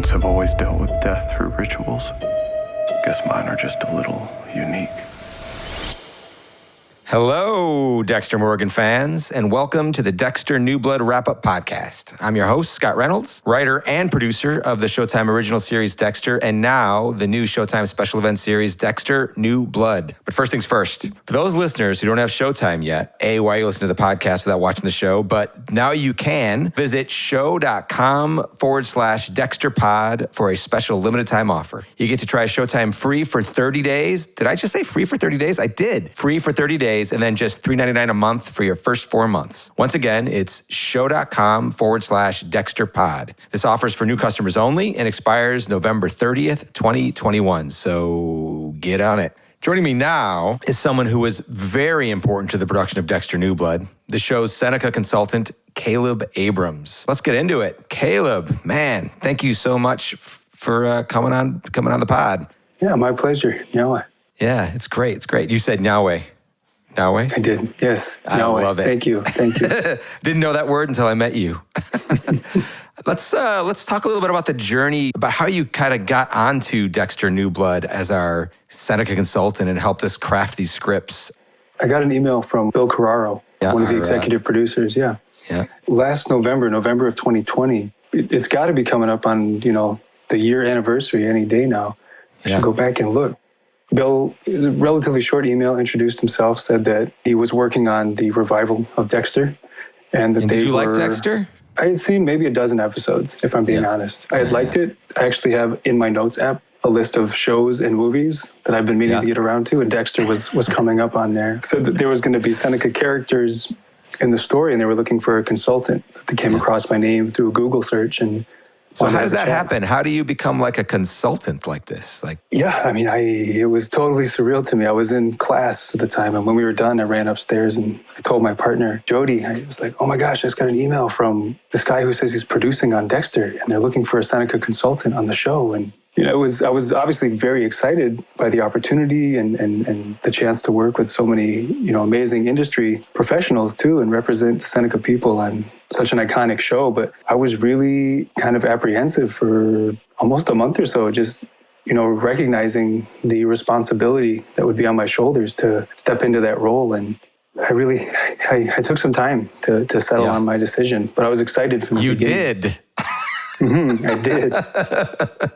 Folks have always dealt with death through rituals. Guess mine are just a little unique. Hello, Dexter Morgan fans, and welcome to the Dexter New Blood Wrap-Up Podcast. I'm your host, Scott Reynolds, writer and producer of the Showtime original series Dexter, and now the new Showtime special event series Dexter New Blood. But first things first, for those listeners who don't have Showtime yet, why are you listening to the podcast without watching the show? But now you can visit show.com/DexterPod for a special limited time offer. You get to try Showtime free for 30 days. Did I just say free for 30 days? I did. Free for 30 days. And then just $3.99 a month for your first 4 months. Once again, it's show.com/DexterPod. This offer's for new customers only and expires November 30th, 2021. So get on it. Joining me now is someone who was very important to the production of Dexter New Blood, the show's Seneca Consultant Caleb Abrams. Let's get into it. Caleb, man, thank you so much for coming on the pod. Yeah, my pleasure. Yahweh. Yeah, it's great. It's great. You said Yahweh. Yahweh? I did, yes. I Yahweh. love it. Thank you. Didn't know that word until I met you. Let's talk a little bit about the journey, about how you kind of got onto Dexter New Blood as our Seneca consultant and helped us craft these scripts. I got an email from Bill Carraro, one of the executive producers, yeah. Last November of 2020. It's got to be coming up on, the year anniversary any day now. I should go back and look. Bill, a relatively short email, introduced himself, said that he was working on the revival of Dexter. And did you like Dexter? I had seen maybe a dozen episodes, if I'm being honest. I had liked it. I actually have in my notes app a list of shows and movies that I've been meaning to get around to, and Dexter was coming up on there. Said that there was going to be Seneca characters in the story, and they were looking for a consultant. They came across my name through a Google search, and so how does that happen? How do you become like a consultant like this? It was totally surreal to me. I was in class at the time, and when we were done, I ran upstairs and I told my partner, Jody, I was like, oh my gosh, I just got an email from this guy who says he's producing on Dexter, and they're looking for a Seneca consultant on the show. And I was obviously very excited by the opportunity and the chance to work with so many, amazing industry professionals too, and represent the Seneca people on such an iconic show. But I was really kind of apprehensive for almost a month or so, just, recognizing the responsibility that would be on my shoulders to step into that role. And I took some time to settle on my decision, but I was excited from the beginning. You did.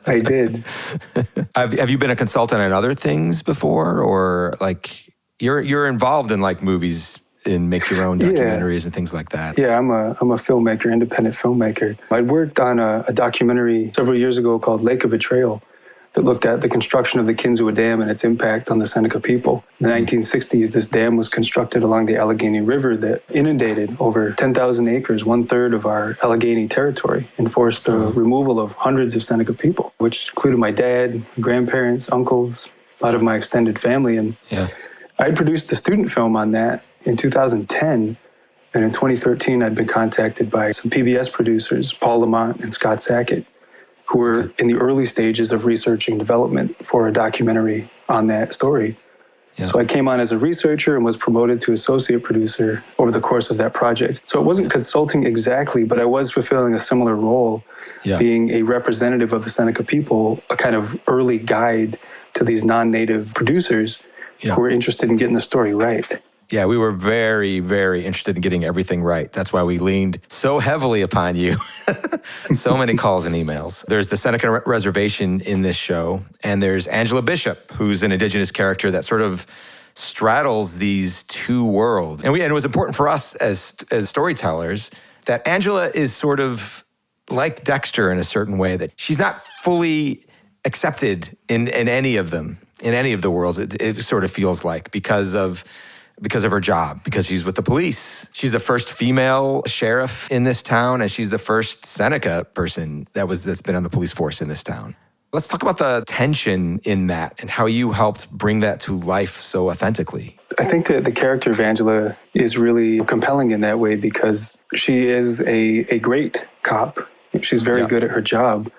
I did. Have you been a consultant on other things before, or like you're involved in like movies and make your own documentaries and things like that? Yeah, I'm a filmmaker, independent filmmaker. I worked on a documentary several years ago called Lake of Betrayal that looked at the construction of the Kinzua Dam and its impact on the Seneca people. In the 1960s, this dam was constructed along the Allegheny River that inundated over 10,000 acres, 1/3 of our Allegheny territory, and forced the removal of hundreds of Seneca people, which included my dad, grandparents, uncles, a lot of my extended family. And I had produced a student film on that in 2010. And in 2013, I'd been contacted by some PBS producers, Paul Lamont and Scott Sackett, who were in the early stages of research and development for a documentary on that story. So I came on as a researcher and was promoted to associate producer over the course of that project. So it wasn't consulting exactly, but I was fulfilling a similar role, being a representative of the Seneca people, a kind of early guide to these non-native producers who were interested in getting the story right. Yeah, we were very, very interested in getting everything right. That's why we leaned so heavily upon you. So many calls and emails. There's the Seneca Reservation in this show, and there's Angela Bishop, who's an indigenous character that sort of straddles these two worlds. And it was important for us as storytellers that Angela is sort of like Dexter in a certain way, that she's not fully accepted in any of them, in any of the worlds, it sort of feels like, because of her job, because she's with the police. She's the first female sheriff in this town, and she's the first Seneca person that's been on the police force in this town. Let's talk about the tension in that and how you helped bring that to life so authentically. I think that the character of Angela is really compelling in that way because she is a great cop. She's very good at her job.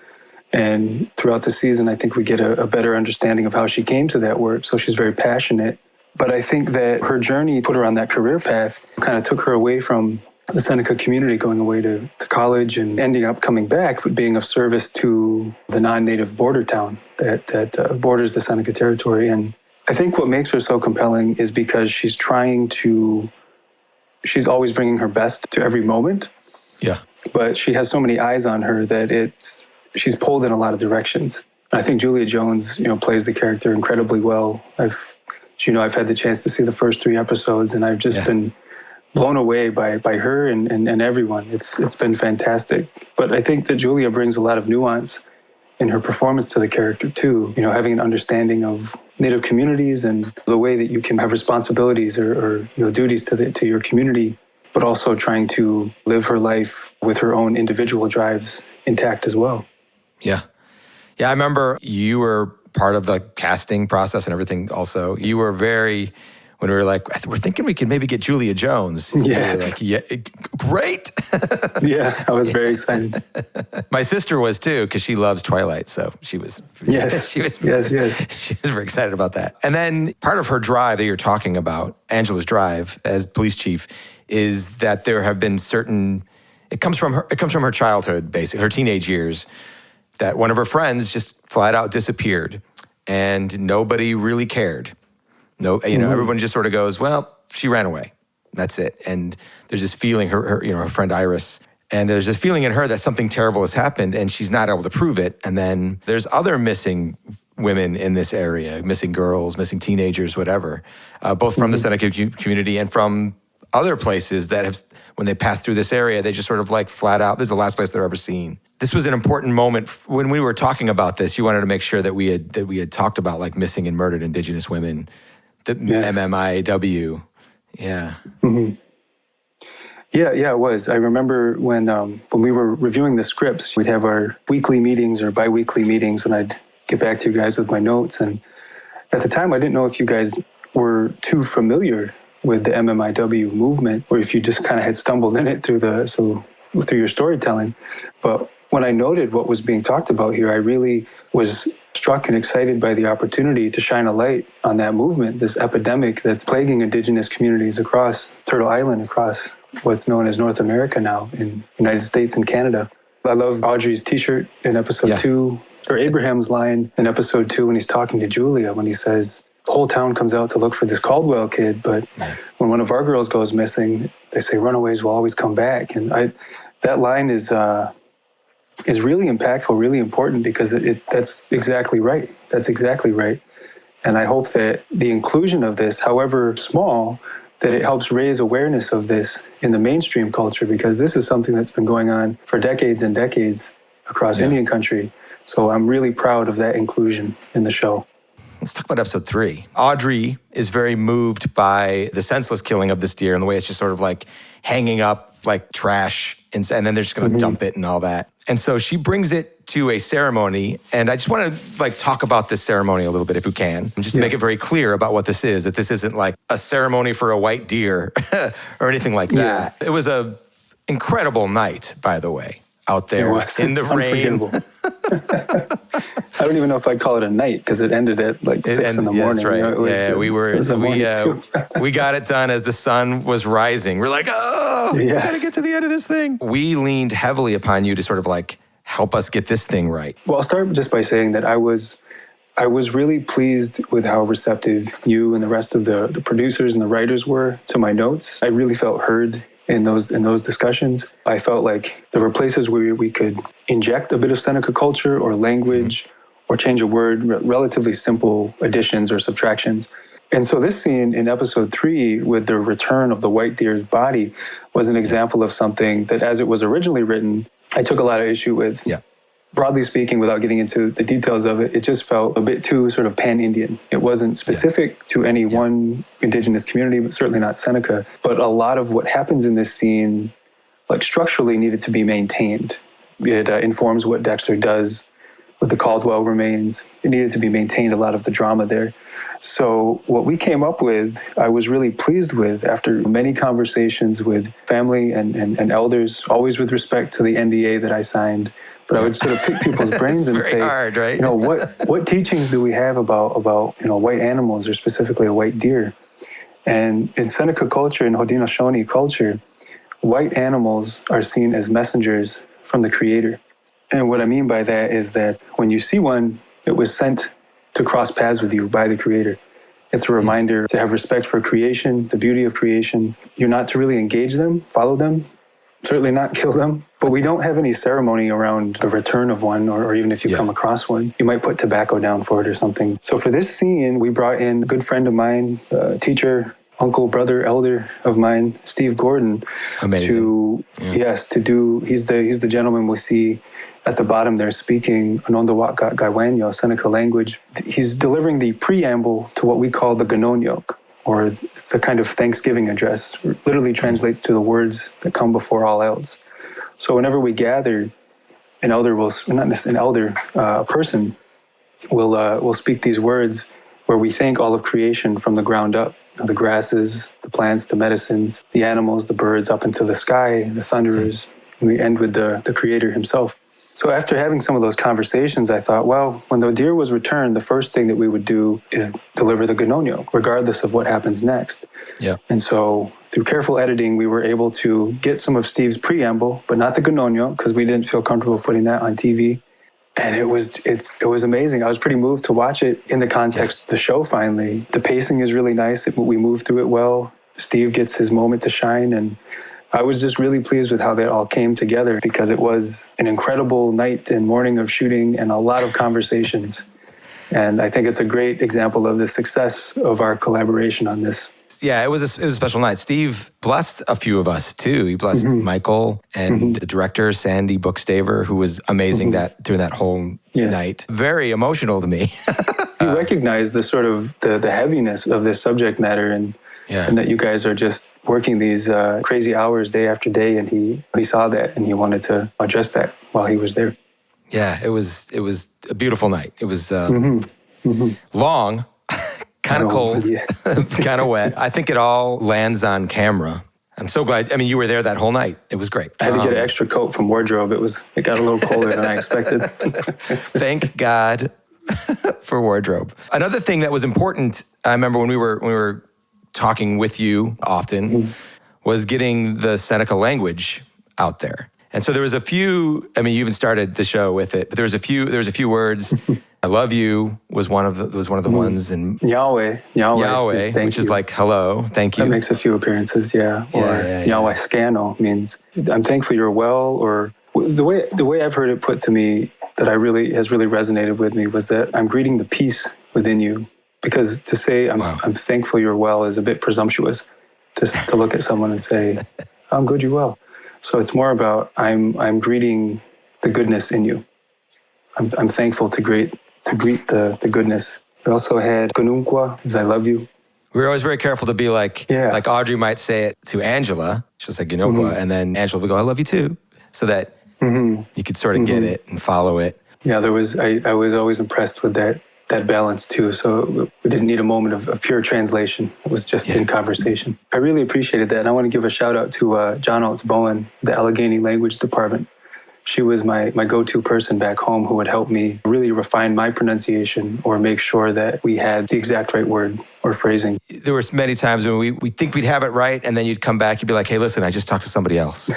And throughout the season, I think we get a better understanding of how she came to that work. So she's very passionate. But I think that her journey put her on that career path, kind of took her away from the Seneca community, going away to college and ending up coming back, but being of service to the non-native border town that borders the Seneca territory. And I think what makes her so compelling is because she's always bringing her best to every moment. Yeah. But she has so many eyes on her that she's pulled in a lot of directions. And I think Julia Jones, plays the character incredibly well. I've had the chance to see the first 3 episodes, and I've just been blown away by her and everyone. It's been fantastic. But I think that Julia brings a lot of nuance in her performance to the character too. Having an understanding of Native communities and the way that you can have responsibilities or duties to your community, but also trying to live her life with her own individual drives intact as well. Yeah. Yeah, I remember you were part of the casting process and everything also. You were when we were like, we're thinking we could maybe get Julia Jones. Yeah. You were like, yeah, great. Yeah, I was very excited. My sister was too, because she loves Twilight. So she was, yes. she was very excited about that. And then part of her drive that you're talking about, Angela's drive as police chief, is that there have been it comes from her childhood, basically, her teenage years, that one of her friends just flat out disappeared and nobody really cared. No, everyone just sort of goes, well, she ran away. That's it. And there's this feeling, her friend Iris, and there's this feeling in her that something terrible has happened and she's not able to prove it. And then there's other missing women in this area, missing girls, missing teenagers, whatever, both from the Seneca community and from other places that have, when they pass through this area, they just sort of like flat out, this is the last place they're ever seen. This was an important moment. When we were talking about this, you wanted to make sure that we had talked about like missing and murdered Indigenous women, the MMIW. Yeah. Mm-hmm. Yeah, it was. I remember when we were reviewing the scripts, we'd have our weekly meetings or bi-weekly meetings when I'd get back to you guys with my notes. And at the time, I didn't know if you guys were too familiar with the MMIW movement, or if you just kind of had stumbled in it through your storytelling. But when I noted what was being talked about here, I really was struck and excited by the opportunity to shine a light on that movement, this epidemic that's plaguing Indigenous communities across Turtle Island, across what's known as North America now, in the United States and Canada. I love Audrey's t-shirt in episode 2, or Abraham's line in episode 2 when he's talking to Julia, when he says, the whole town comes out to look for this Caldwell kid, but when one of our girls goes missing, they say runaways will always come back. And that line is really impactful, really important, because that's exactly right. That's exactly right. And I hope that the inclusion of this, however small, that it helps raise awareness of this in the mainstream culture, because this is something that's been going on for decades and decades across Indian country. So I'm really proud of that inclusion in the show. Let's talk about episode 3. Audrey is very moved by the senseless killing of this deer and the way it's just sort of like hanging up like trash, and then they're just going to dump it and all that. And so she brings it to a ceremony, and I just want to like talk about this ceremony a little bit if you can, and just make it very clear about what this is, that this isn't like a ceremony for a white deer or anything like that. It was a incredible night, by the way, out there in the rain. I don't even know if I'd call it a night, because it ended at like 6 in the morning. That's right. We got it done as the sun was rising. We're like, we gotta get to the end of this thing. We leaned heavily upon you to sort of like help us get this thing right. Well, I'll start just by saying that I was really pleased with how receptive you and the rest of the producers and the writers were to my notes. I really felt heard in those discussions. I felt like there were places where we could inject a bit of Seneca culture or language or change a word, relatively simple additions or subtractions. And so this scene in episode 3 with the return of the white deer's body was an example of something that, as it was originally written, I took a lot of issue with. Yeah. Broadly speaking, without getting into the details of it, it just felt a bit too sort of pan-Indian. It wasn't specific to any one Indigenous community, but certainly not Seneca. But a lot of what happens in this scene, like structurally, needed to be maintained. It informs what Dexter does with the Caldwell remains. It needed to be maintained, a lot of the drama there. So what we came up with, I was really pleased with after many conversations with family and elders, always with respect to the NDA that I signed. But I would sort of pick people's brains and say, hard, right? what teachings do we have about white animals, or specifically a white deer? And in Seneca culture, in Haudenosaunee culture, white animals are seen as messengers from the Creator. And what I mean by that is that when you see one, it was sent to cross paths with you by the Creator. It's a reminder to have respect for creation, the beauty of creation. You're not to really engage them, follow them, certainly not kill them. But we don't have any ceremony around the return of one, or even if you come across one, you might put tobacco down for it or something. So for this scene, we brought in a good friend of mine, teacher, uncle, brother, elder of mine, Steve Gordon. Amazing. To do, he's the gentleman we see at the bottom there speaking Anondawak Gaiwanyo, Seneca language. He's delivering the preamble to what we call the Ganonyok, or it's a kind of Thanksgiving address. It literally translates to the words that come before all else. So whenever we gather, an elder will, not an elder, a person will speak these words where we thank all of creation from the ground up. The grasses, the plants, the medicines, the animals, the birds up into the sky, the thunderers. And we end with the Creator himself. So after having some of those conversations, I thought, well, when the deer was returned, the first thing that we would do is deliver the Ganonyo, regardless of what happens next. Yeah. And so through careful editing, we were able to get some of Steve's preamble, but not the Ganonyo, because we didn't feel comfortable putting that on TV. And it was amazing. I was pretty moved to watch it in the context of the show finally. The pacing is really nice. We move through it well. Steve gets his moment to shine, and I was just really pleased with how that all came together, because it was an incredible night and morning of shooting and a lot of conversations. And I think it's a great example of the success of our collaboration on this. Yeah, it was a special night. Steve blessed a few of us too. He blessed Michael and the director, Sandy Bookstaver, who was amazing during that whole night. Very emotional to me. He recognized the sort of the heaviness of this subject matter, and that you guys are just working these crazy hours day after day, and he saw that and he wanted to address that while he was there. Yeah, it was a beautiful night. It was long, kind of cold, kind of wet. I think it all lands on camera. I'm so glad. I mean, you were there that whole night. It was great. I had to get an extra coat from wardrobe. It got a little colder than I expected. Thank God for wardrobe. Another thing that was important, I remember when we were talking with you often, was getting the Seneca language out there. And so there was a few, I mean, you even started the show with it, but there was a few words. I love you was one of the ones, and Yahweh, which is like hello, thank you. That makes a few appearances, Or Yahweh Scano means I'm thankful you're well, or the way I've heard it put to me that has really resonated with me was that I'm greeting the peace within you. Because to say I'm thankful you're well is a bit presumptuous. Just to look at someone and say, I'm good, you're well. So it's more about I'm greeting the goodness in you. I'm thankful to greet the goodness. We also had Gunumqua, is I love you. We were always very careful to be like Audrey might say it to Angela. She'll say Gunumqua, and then Angela would go, I love you too. So that you could sort of get it and follow it. Yeah, I was always impressed with that balance too. So we didn't need a moment of pure translation. It was just in conversation. I really appreciated that. And I want to give a shout out to John Oates Bowen, the Allegheny Language Department. She was my go-to person back home who would help me really refine my pronunciation or make sure that we had the exact right word or phrasing. There were many times when we think we'd have it right, and then you'd come back, you'd be like, hey, listen, I just talked to somebody else.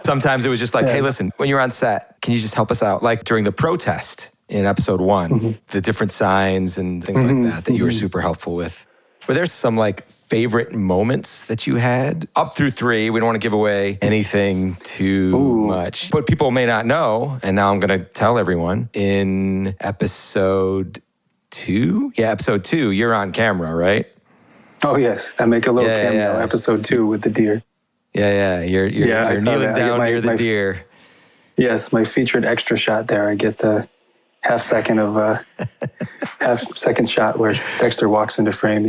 Sometimes it was just like, hey, listen, when you're on set, can you just help us out? Like during the protest in episode 1, the different signs and things like that you were super helpful with. Were there some like favorite moments that you had? Up through 3, we don't want to give away anything too much. But people may not know, and now I'm going to tell everyone, in episode 2? Yeah, episode 2, you're on camera, right? Oh, yes. I make a little cameo, episode 2 with the deer. Yeah. You're kneeling down near the deer. Yes, my featured extra shot there. I get the half second shot where Dexter walks into frame,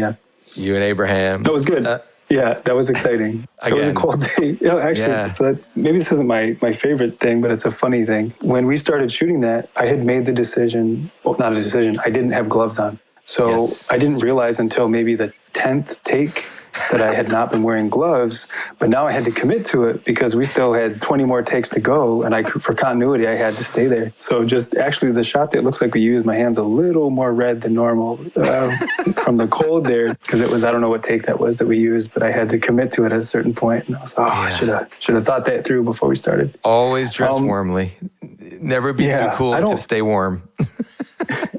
You and Abraham. That was good. That was exciting. It was a cool day. So maybe this isn't my favorite thing, but it's a funny thing. When we started shooting that, I had made the decision, not a decision, I didn't have gloves on. So I didn't realize until maybe the 10th take that I had not been wearing gloves, but now I had to commit to it because we still had 20 more takes to go, and for continuity, I had to stay there. So just actually the shot that looks like we used, my hand's a little more red than normal from the cold there, because it was, I don't know what take that was that we used, but I had to commit to it at a certain point, and I was like, I should have thought that through before we started. Always dress warmly. Never be too cool to stay warm.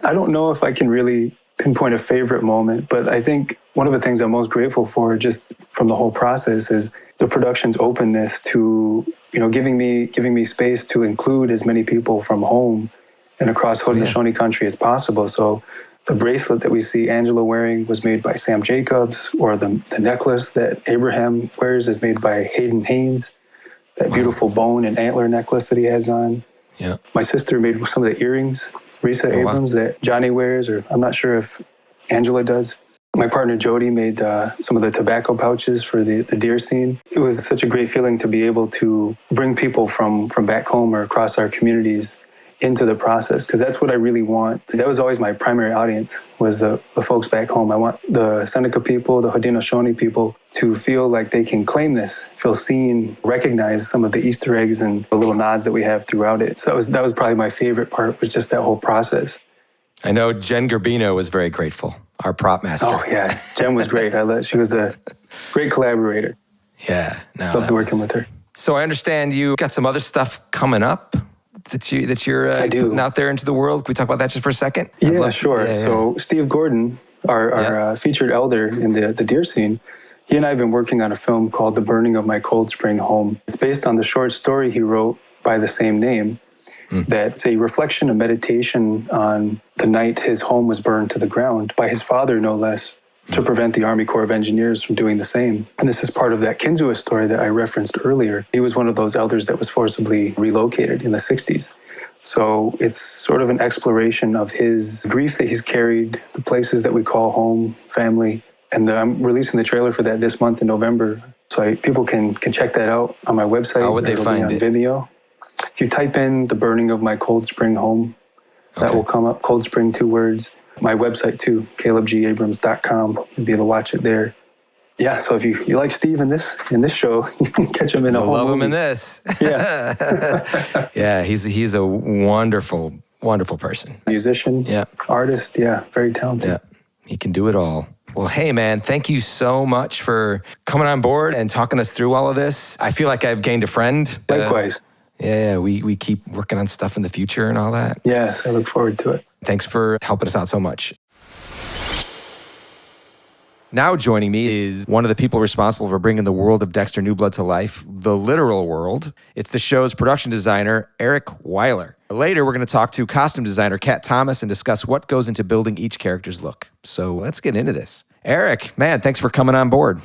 I don't know if I can really pinpoint a favorite moment, but I think one of the things I'm most grateful for just from the whole process is the production's openness to, giving me space to include as many people from home and across Haudenosaunee country as possible. So the bracelet that we see Angela wearing was made by Sam Jacobs, or the necklace that Abraham wears is made by Hayden Haynes, that beautiful bone and antler necklace that he has on. Yeah. My sister made some of the earrings, Risa Abrams, that Johnny wears, or I'm not sure if Angela does. My partner Jody made some of the tobacco pouches for the deer scene. It was such a great feeling to be able to bring people from back home or across our communities into the process, because that's what I really want. That was always my primary audience, was the folks back home. I want the Seneca people, the Haudenosaunee people, to feel like they can claim this, feel seen, recognize some of the Easter eggs and the little nods that we have throughout it. So that was probably my favorite part, was just that whole process. I know Jen Gerbino was very grateful, our prop master. Oh yeah, Jen was great. She was a great collaborator. Yeah, loved working with her. So I understand you got some other stuff coming up that you're putting out there into the world. Can we talk about that just for a second? Yeah, sure. Yeah. So Steve Gordon, our featured elder in the deer scene, he and I have been working on a film called The Burning of My Cold Spring Home. It's based on the short story he wrote by the same name. That's a reflection, a meditation on the night his home was burned to the ground by his father, no less, to prevent the Army Corps of Engineers from doing the same. And this is part of that Kinsua story that I referenced earlier. He was one of those elders that was forcibly relocated in the 60s. So it's sort of an exploration of his grief that he's carried, the places that we call home, family. And I'm releasing the trailer for that this month in November. So people can check that out on my website. How would they find it? Vimeo. If you type in The Burning of My Cold Spring Home, that will come up. Cold Spring, 2 words. My website too, calebgabrams.com. You'll be able to watch it there. Yeah, so if you like Steve in this show, you can catch him in a whole movie. Love him in this. Yeah. Yeah, he's a wonderful, wonderful person. Musician, artist, very talented. Yeah, he can do it all. Well, hey, man, thank you so much for coming on board and talking us through all of this. I feel like I've gained a friend. Likewise. We keep working on stuff in the future and all that. Yes, I look forward to it. Thanks for helping us out so much. Now joining me is one of the people responsible for bringing the world of Dexter New Blood to life, the literal world. It's the show's production designer, Eric Weiler. Later, we're going to talk to costume designer Kat Thomas and discuss what goes into building each character's look. So let's get into this. Eric, man, thanks for coming on board.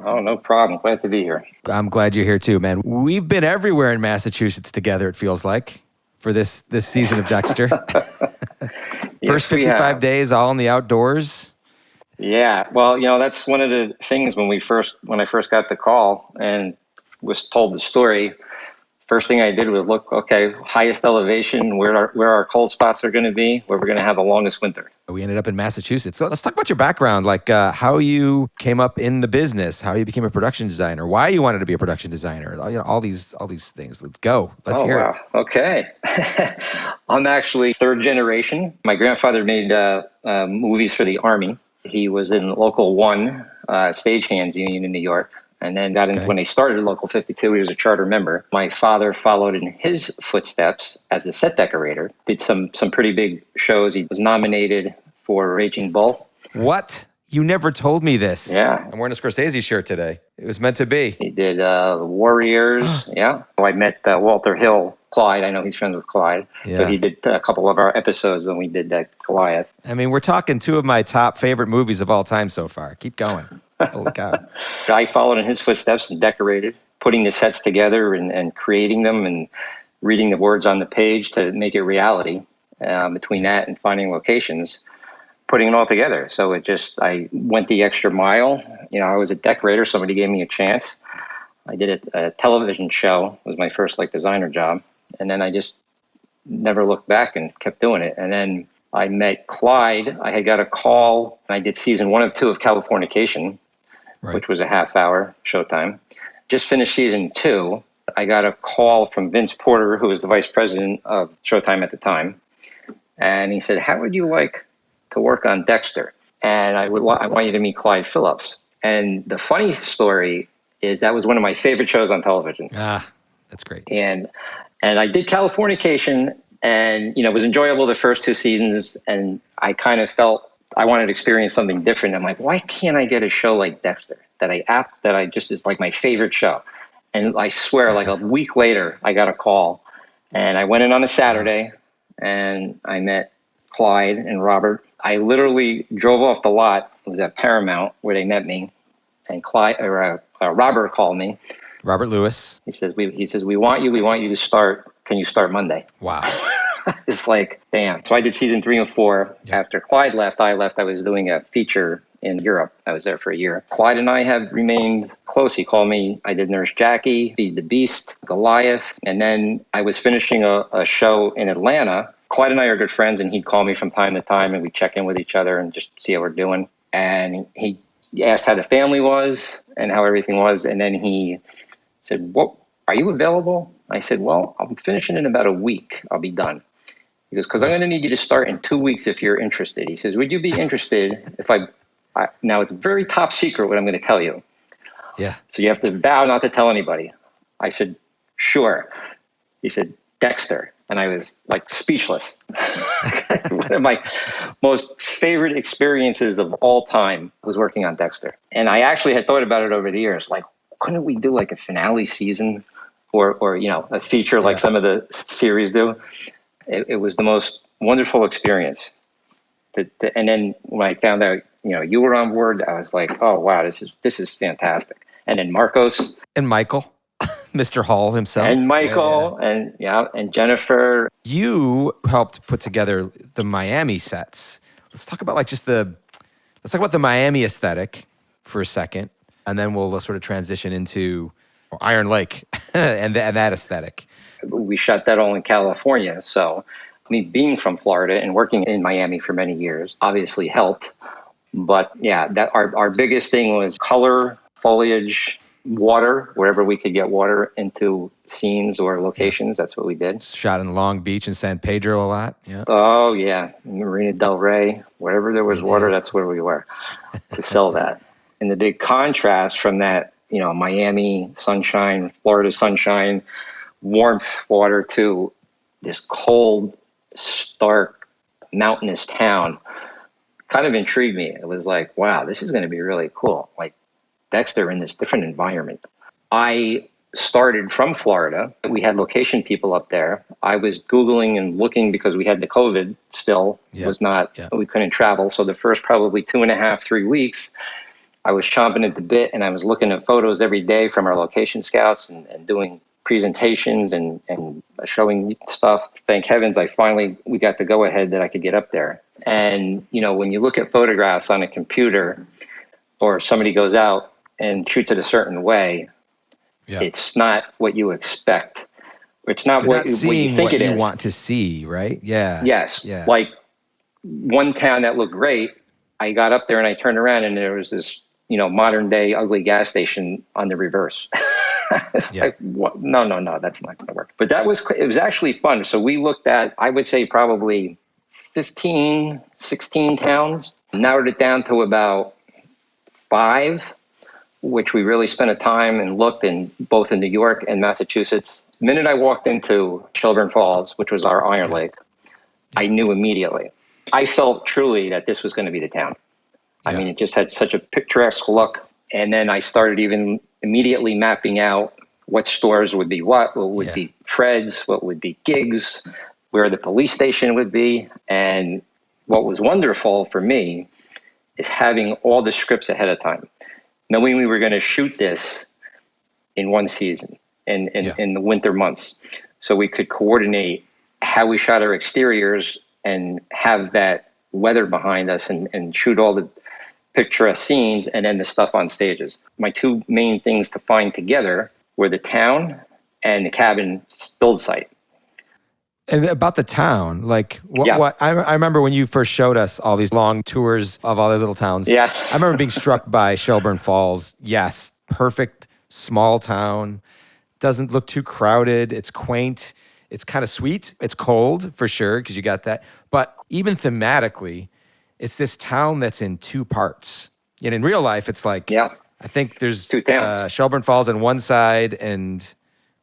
Oh, no problem. Glad to be here. I'm glad you're here too, man. We've been everywhere in Massachusetts together, it feels like, for this season of Dexter. First 55 days, all in the outdoors. Yeah, well, that's one of the things when I first got the call and was told the story. First thing I did was look, okay, highest elevation, where our cold spots are going to be, where we're going to have the longest winter. We ended up in Massachusetts. So let's talk about your background, like how you came up in the business, how you became a production designer, why you wanted to be a production designer, all these things. Let's go. Let's hear it. Okay. I'm actually 3rd generation. My grandfather made movies for the Army. He was in Local 1 Stagehands Union in New York. And then when they started Local 52, he was a charter member. My father followed in his footsteps as a set decorator, did some pretty big shows. He was nominated for Raging Bull. What? You never told me this. Yeah. I'm wearing a Scorsese shirt today. It was meant to be. He did The Warriors. Yeah. I met Walter Hill, Clyde. I know he's friends with Clyde. Yeah. So he did a couple of our episodes when we did that Goliath. I mean, we're talking 2 of my top favorite movies of all time so far. Keep going. Holy cow. I followed in his footsteps and decorated, putting the sets together and creating them and reading the words on the page to make it reality. Between that and finding locations, putting it all together. So I went the extra mile. I was a decorator. Somebody gave me a chance. I did a television show. It was my first designer job. And then I just never looked back and kept doing it. And then I met Clyde. I had got a call. And I did season 1 of 2 of Californication. which was a half-hour showtime. Just finished season 2. I got a call from Vince Porter, who was the vice president of Showtime at the time. And he said, how would you like to work on Dexter? And I want you to meet Clyde Phillips. And the funny story is that was one of my favorite shows on television. Ah, that's great. And I did Californication, and it was enjoyable the first 2 seasons. And I kind of felt I wanted to experience something different. I'm like, why can't I get a show like Dexter that I just is like my favorite show? And I swear, like a week later, I got a call, and I went in on a Saturday, and I met Clyde and Robert. I literally drove off the lot. It was at Paramount where they met me, and Robert called me. Robert Lewis. He says, we want you to start. Can you start Monday? Wow. It's like, damn. So I did season 3 and 4. Yep. After Clyde left, I was doing a feature in Europe. I was there for a year. Clyde and I have remained close. He called me. I did Nurse Jackie, Feed the Beast, Goliath. And then I was finishing a show in Atlanta. Clyde and I are good friends, and he'd call me from time to time, and we'd check in with each other and just see how we're doing. And he asked how the family was and how everything was. And then he said, "What, are you available?" I said, "Well, I'm finishing in about a week. I'll be done." He goes, "Because I'm going to need you to start in 2 weeks if you're interested." He says, "Would you be interested if now it's very top secret what I'm going to tell you. Yeah. So you have to vow not to tell anybody." I said, "Sure." He said, "Dexter." And I was like speechless. One of my most favorite experiences of all time was working on Dexter. And I actually had thought about it over the years. Like, couldn't we do like a finale season or a feature like some of the series do? It was the most wonderful experience. And then when I found out, you were on board, I was like, oh, wow, this is fantastic. And then Marcos. And Michael, Mr. Hall himself. And Michael, and Jennifer. You helped put together the Miami sets. Let's talk about the Miami aesthetic for a second, and then we'll sort of transition into Iron Lake and that aesthetic. We shot that all in California, so being from Florida and working in Miami for many years obviously helped. But yeah, that our biggest thing was color, foliage, water, wherever we could get water into scenes or locations. That's what we did. Shot in Long Beach and San Pedro a lot. Yeah. Oh yeah, Marina Del Rey, wherever there was water, that's where we were to sell that. And the big contrast from that, Miami sunshine, Florida sunshine, warmth water to this cold, stark, mountainous town kind of intrigued me. It was like, wow, this is going to be really cool. Like Dexter in this different environment. I started from Florida. We had location people up there. I was Googling and looking because we had the COVID still. We couldn't travel. So the first probably 2.5, 3 weeks, I was chomping at the bit, and I was looking at photos every day from our location scouts and doing presentations and showing stuff. Thank heavens we got the go ahead that I could get up there. And, when you look at photographs on a computer or somebody goes out and shoots it a certain way, it's not what you expect. It's not what you think it is. You want to see, right? Yeah. Yes. Yeah. Like one town that looked great, I got up there and I turned around and there was this, modern day ugly gas station on the reverse. Like, what? No, that's not going to work. But it was actually fun. So we looked at, I would say probably 15, 16 towns, narrowed it down to about 5, which we really spent a time and looked in both in New York and Massachusetts. The minute I walked into Shelburne Falls, which was our Iron Lake, I knew immediately. I felt truly that this was going to be the town. Yeah. It just had such a picturesque look. And then I started even immediately mapping out what stores would be what would be Fred's, what would be Gigs, where the police station would be. And what was wonderful for me is having all the scripts ahead of time, knowing we were going to shoot this in one season in the winter months. So we could coordinate how we shot our exteriors and have that weather behind us and shoot all the picturesque scenes and then the stuff on stages. My 2 main things to find together were the town and the cabin build site. And about the town, like Yeah. what I remember when you first showed us all these long tours of all the little towns. Yeah. I remember being struck by Shelburne Falls. Yes, perfect small town. Doesn't look too crowded. It's quaint. It's kind of sweet. It's cold for sure because you got that. But even thematically, it's this town that's in two parts. And in real life, it's like, Yeah. I think there's Two towns. Shelburne Falls on one side and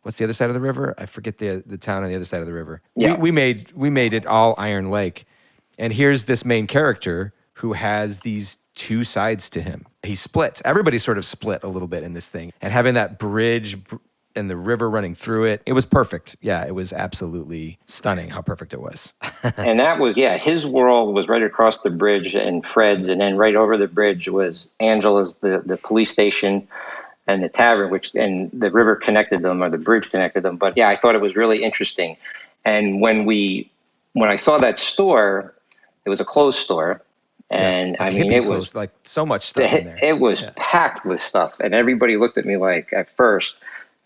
what's the other side of the river? I forget the town on the other side of the river. Yeah. We made it all Iron Lake. And here's this main character who has these two sides to him. He's split. Everybody's sort of split a little bit in this thing. And having that bridge and the river running through it, it was perfect. Yeah, it was absolutely stunning how perfect it was. And that was, his world was right across the bridge and Fred's, and then right over the bridge was Angela's, the police station and the tavern, and the river connected them, or the bridge connected them. But yeah, I thought it was really interesting. And when I saw that store, it was a closed store. And like I mean, it was clothes, like so much stuff in there. It was packed with stuff. And everybody looked at me like, at first,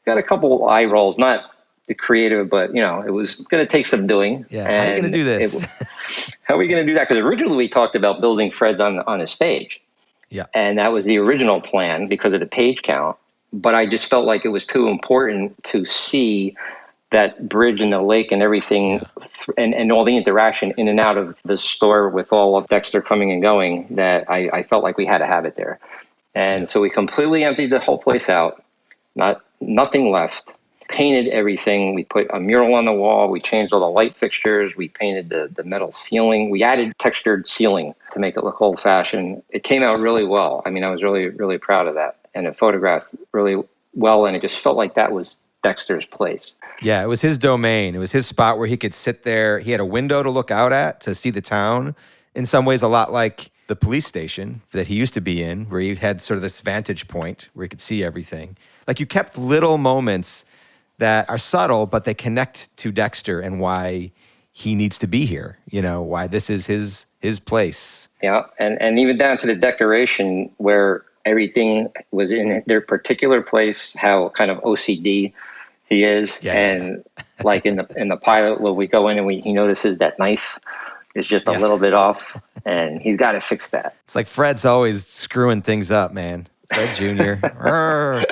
got a couple eye rolls, not the creative, but it was going to take some doing. Yeah, how are you going to do this? How are we going to do that? Because originally we talked about building Fred's on a stage. Yeah. And that was the original plan because of the page count. But I just felt like it was too important to see that bridge and the lake and everything, and all the interaction in and out of the store with all of Dexter coming and going, that I felt like we had to have it there. And so we completely emptied the whole place out, nothing left, painted everything. We put a mural on the wall. We changed all the light fixtures. We painted the metal ceiling. We added textured ceiling to make it look old fashioned. It came out really well. I mean, I was really, really proud of that. And it photographed really well. And it just felt like that was Dexter's place. Yeah, it was his domain. It was his spot where he could sit there. He had a window to look out at to see the town. In some ways, a lot like the police station that he used to be in, where he had sort of this vantage point where he could see everything. Like, you kept little moments that are subtle, but they connect to Dexter and why he needs to be here. Why this is his place. Yeah, and even down to the decoration where everything was in their particular place, how kind of OCD he is. Yeah. And like in the pilot, where we go in and he notices that knife is just a little bit off, and he's got to fix that. It's like Fred's always screwing things up, man. Fred Jr.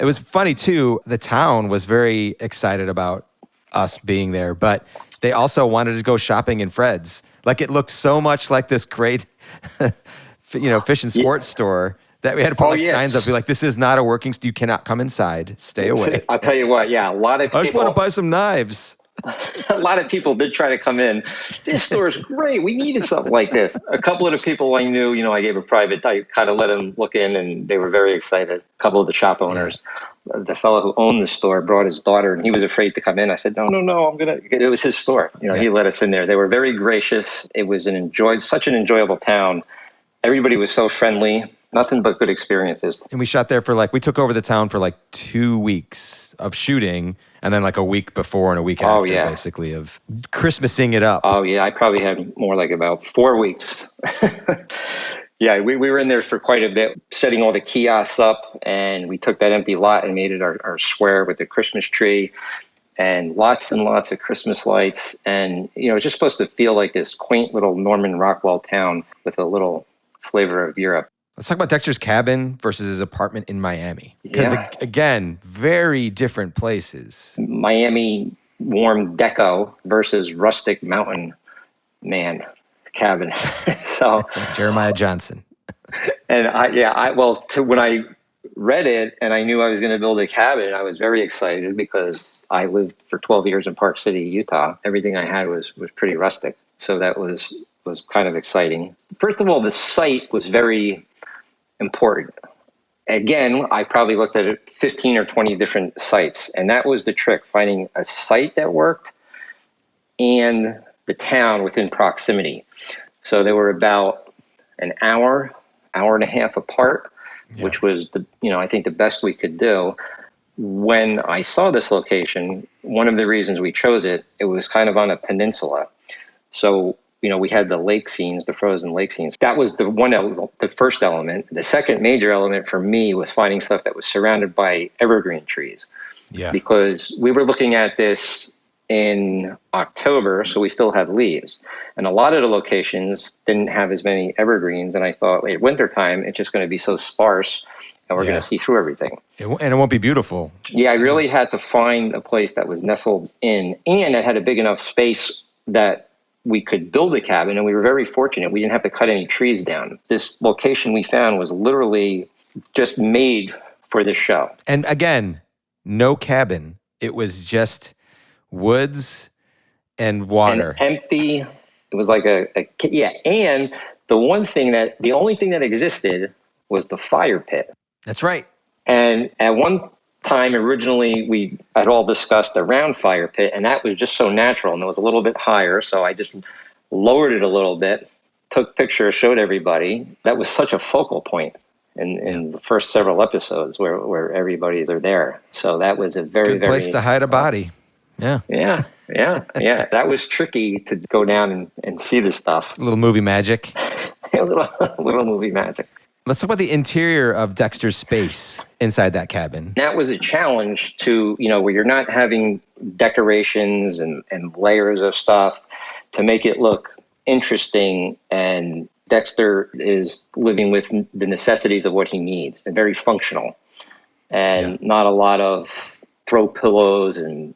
It was funny too. The town was very excited about us being there, but they also wanted to go shopping in Fred's. Like, it looked so much like this great, fish and sports store that we had to put signs up, be like, this is not a working, you cannot come inside, stay away. I'll tell you what, a lot of people. I just want to buy some knives. A lot of people did try to come in. This store is great. We needed something like this. A couple of the people I knew, I gave a private, I kind of let them look in, and they were very excited. A couple of the shop owners. The fellow who owned the store brought his daughter, and he was afraid to come in. I said, no, it was his store. He let us in there. They were very gracious. It was such an enjoyable town. Everybody was so friendly. Nothing but good experiences. And we shot there we took over the town for 2 weeks of shooting, and then a week before and a week after, basically, of Christmasing it up. Oh, yeah. I probably had more like about 4 weeks. Yeah, we were in there for quite a bit, setting all the kiosks up, and we took that empty lot and made it our square with the Christmas tree and lots of Christmas lights. And, it's just supposed to feel like this quaint little Norman Rockwell town with a little flavor of Europe. Let's talk about Dexter's cabin versus his apartment in Miami. Because, again, very different places. Miami warm deco versus rustic mountain man cabin. So Jeremiah Johnson. And when I read it and I knew I was going to build a cabin, I was very excited because I lived for 12 years in Park City, Utah. Everything I had was pretty rustic. So that was kind of exciting. First of all, the site was very important. Again, I probably looked at 15 or 20 different sites, and that was the trick, finding a site that worked and the town within proximity. So they were about an hour and a half apart, which was I think the best we could do. When I saw this location, one of the reasons we chose it was kind of on a peninsula. So we had the lake scenes, the frozen lake scenes. That was the first element. The second major element for me was finding stuff that was surrounded by evergreen trees. Yeah. Because we were looking at this in October, so we still had leaves. And a lot of the locations didn't have as many evergreens. And I thought, at wintertime, it's just going to be so sparse and we're going to see through everything. And it won't be beautiful. Yeah, I really had to find a place that was nestled in and that had a big enough space that we could build a cabin. And we were very fortunate. We didn't have to cut any trees down. This location we found was literally just made for this show. And again, no cabin. It was just woods and water. And empty. It was like and the only thing that existed was the fire pit. That's right. And at one time, originally, we had all discussed a round fire pit, and that was just so natural, and it was a little bit higher, so I just lowered it a little bit, took pictures, showed everybody. That was such a focal point in the first several episodes where everybody's there. So that was a very place to hide a body. Yeah. Yeah. That was tricky to go down and see the stuff. It's a little movie magic. a little movie magic. Let's talk about the interior of Dexter's space inside that cabin. That was a challenge to, where you're not having decorations and layers of stuff to make it look interesting. And Dexter is living with the necessities of what he needs and very functional and not a lot of throw pillows and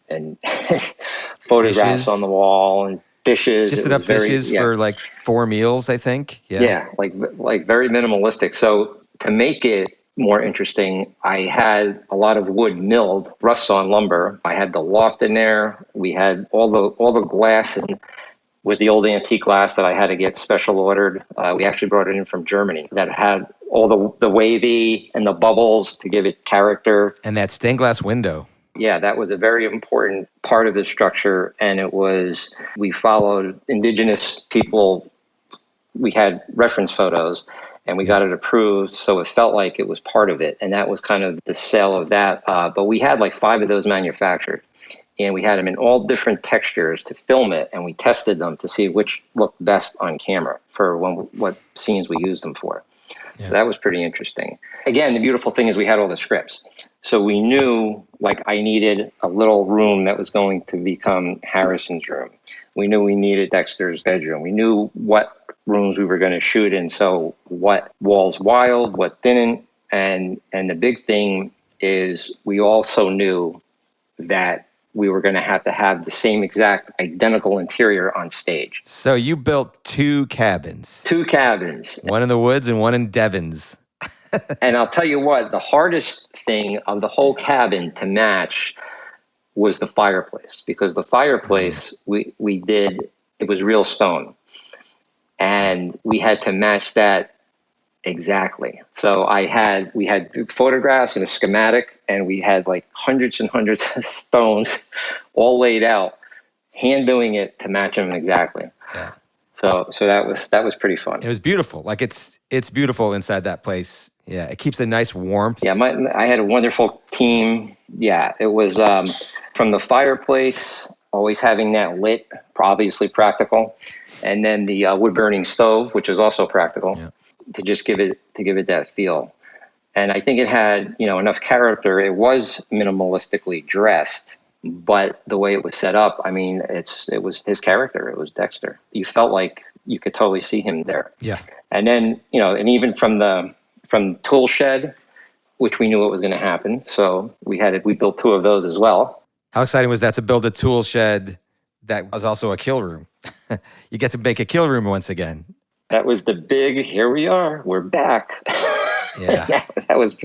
photographs dishes on the wall and dishes. Just enough dishes for like 4 meals, I think. Yeah, like very minimalistic. So to make it more interesting, I had a lot of wood milled, rust-sawn lumber. I had the loft in there. We had all the glass and was the old antique glass that I had to get special ordered. We actually brought it in from Germany that had all the wavy and the bubbles to give it character. And that stained glass window. Yeah, that was a very important part of the structure. And we followed indigenous people. We had reference photos and we got it approved. So it felt like it was part of it. And that was kind of the sale of that. But we had like 5 of those manufactured. And we had them in all different textures to film it. And we tested them to see which looked best on camera for what scenes we used them for. Yeah. So that was pretty interesting. Again, the beautiful thing is we had all the scripts. So we knew, like, I needed a little room that was going to become Harrison's room. We knew we needed Dexter's bedroom. We knew what rooms we were going to shoot in. So what walls wild, what didn't. And the big thing is we also knew that we were going to have the same exact identical interior on stage. So you built 2 cabins. 2 cabins. One in the woods and one in Devon's. And I'll tell you what, the hardest thing of the whole cabin to match was the fireplace. Because the fireplace we did, it was real stone. And we had to match that exactly. So we had photographs and a schematic, and we had like hundreds and hundreds of stones all laid out, hand doing it to match them exactly. Yeah. So that was pretty fun. It was beautiful. Like it's beautiful inside that place. Yeah, it keeps a nice warmth. Yeah, I had a wonderful team. Yeah, it was from the fireplace, always having that lit, obviously practical, and then the wood burning stove, which was also practical. Yeah. To just give it that feel. And I think it had, enough character. It was minimalistically dressed, but the way it was set up, I mean, it was his character. It was Dexter. You felt like you could totally see him there. Yeah. And then, and even from the tool shed, which we knew what was going to happen. So we built 2 of those as well. How exciting was that to build a tool shed that was also a kill room? You get to make a kill room once again. That was the big, here we are, we're back. Yeah. That was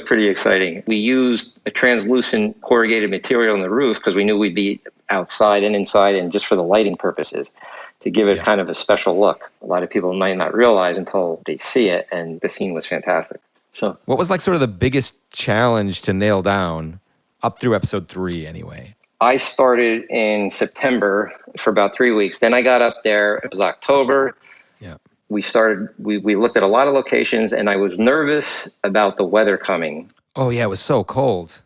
pretty exciting. We used a translucent corrugated material on the roof because we knew we'd be outside and inside and just for the lighting purposes to give it kind of a special look. A lot of people might not realize until they see it, and the scene was fantastic. So, what was like sort of the biggest challenge to nail down up through episode 3 anyway? I started in September for about 3 weeks. Then I got up there, it was October. Yeah. We looked at a lot of locations, and I was nervous about the weather coming. Oh, yeah, it was so cold.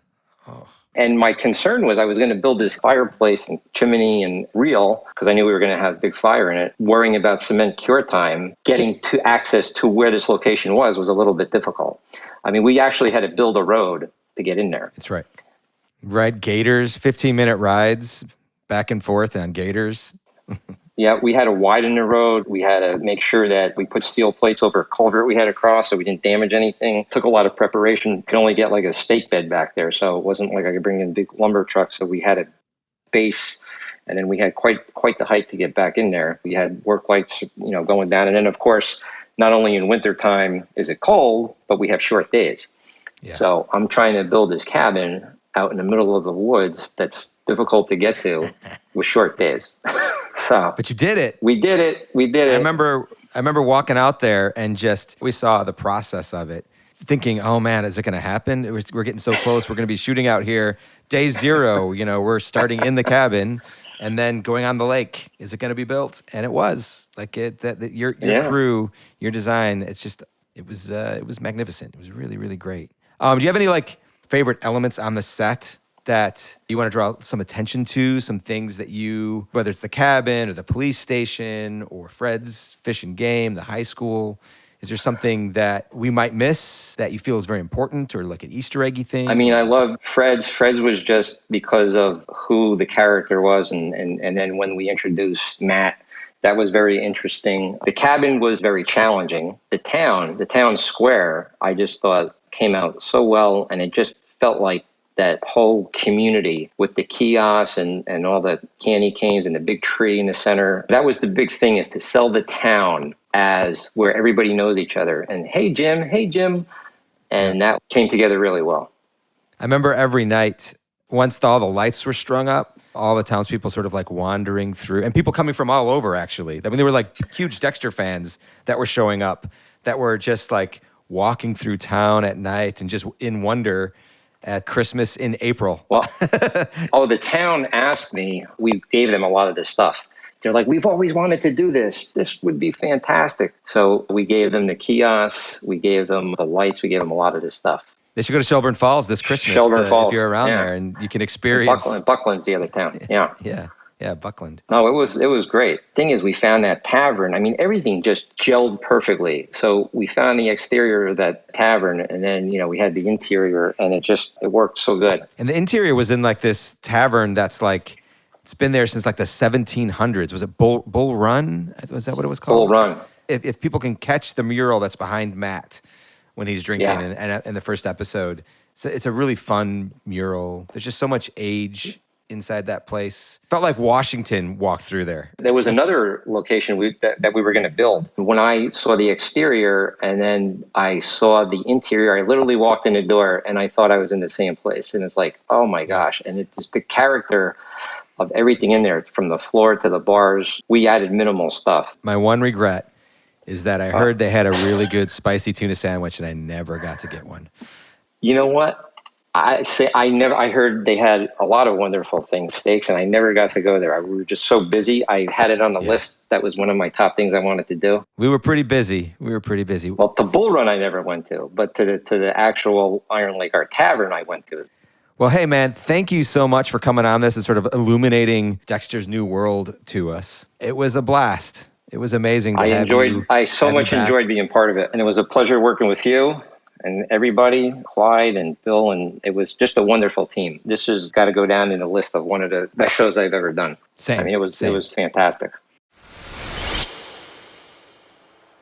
Oh. And my concern was I was going to build this fireplace and chimney and reel because I knew we were going to have a big fire in it. Worrying about cement cure time, getting to access to where this location was a little bit difficult. I mean, we actually had to build a road to get in there. That's right. Ride gators, 15-minute rides. back and forth on gators. Yeah, we had to widen the road. We had to make sure that we put steel plates over a culvert we had to cross so we didn't damage anything. Took a lot of preparation. Could only get like a stake bed back there, so it wasn't like I could bring in a big lumber truck. So we had a base, and then we had quite the hike to get back in there. We had work lights, going down, and then of course, not only in wintertime is it cold, but we have short days. Yeah. So I'm trying to build this cabin out in the middle of the woods that's difficult to get to with short days. But you did it. We did it. I remember walking out there and we saw the process of it, thinking, oh man, is it going to happen? We're getting so close. We're going to be shooting out here. Day 0, we're starting in the cabin and then going on the lake. Is it going to be built? And it was. Like your crew, your design, it was magnificent. It was really, really great. Do you have any favorite elements on the set that you want to draw some attention to, some things that whether it's the cabin or the police station or Fred's Fish and Game, the high school, is there something that we might miss that you feel is very important or like an Easter eggy thing? I mean, I love Fred's. Fred's was just because of who the character was. And then when we introduced Matt, that was very interesting. The cabin was very challenging. The town square, I just thought came out so well. And it just felt like that whole community with the kiosks and all the candy canes and the big tree in the center. That was the big thing, is to sell the town as where everybody knows each other. And hey, Jim. And that came together really well. I remember every night, once all the lights were strung up, all the townspeople sort of wandering through, and people coming from all over, actually. I mean, they were huge Dexter fans that were showing up, that were just walking through town at night and just in wonder at Christmas in April. Well, the town asked me, we gave them a lot of this stuff. They're like, we've always wanted to do this. This would be fantastic. So we gave them the kiosks, we gave them the lights, we gave them a lot of this stuff. They should go to Shelburne Falls this Christmas Falls, if you're around there, and you can experience. Buckland's the other town. Yeah. Yeah, Buckland. No, it was great. Thing is, we found that tavern. I mean, everything just gelled perfectly. So we found the exterior of that tavern, and then we had the interior, and it worked so good. And the interior was in this tavern that's it's been there since the 1700s. Was it Bull Run? Was that what it was called? Bull Run. If people can catch the mural that's behind Matt when he's drinking in the first episode, it's a really fun mural. There's just so much age inside that place. Felt like Washington walked through there. There was another location that we were going to build. When I saw the exterior and then I saw the interior, I literally walked in the door and I thought I was in the same place. And it's oh my gosh. And it's just the character of everything in there, from the floor to the bars. We added minimal stuff. My one regret is that I heard they had a really good spicy tuna sandwich and I never got to get one. You know what? I heard they had a lot of wonderful things, steaks, and I never got to go there. We were just so busy. I had it on the list. That was one of my top things I wanted to do. We were pretty busy. Well, to Bull Run I never went to, but to the actual Iron Lake Art Tavern I went to. Well, hey man, thank you so much for coming on this and sort of illuminating Dexter's new world to us. It was a blast. It was amazing. I so much enjoyed being part of it, and it was a pleasure working with you. And everybody, Clyde and Bill, and it was just a wonderful team. This has got to go down in the list of one of the best shows I've ever done. Same. I mean, it was fantastic.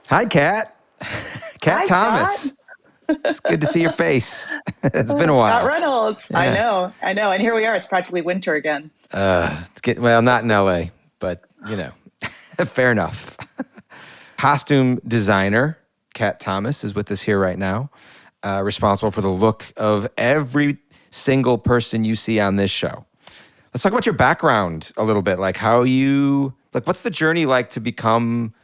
Hi, Kat. Kat Thomas. Scott. It's good to see your face. It's been a while. Scott Reynolds. Yeah. I know. And here we are. It's practically winter again. Not in LA, but fair enough. Costume designer Kat Thomas is with us here right now, responsible for the look of every single person you see on this show. Let's talk about your background a little bit, what's the journey like to become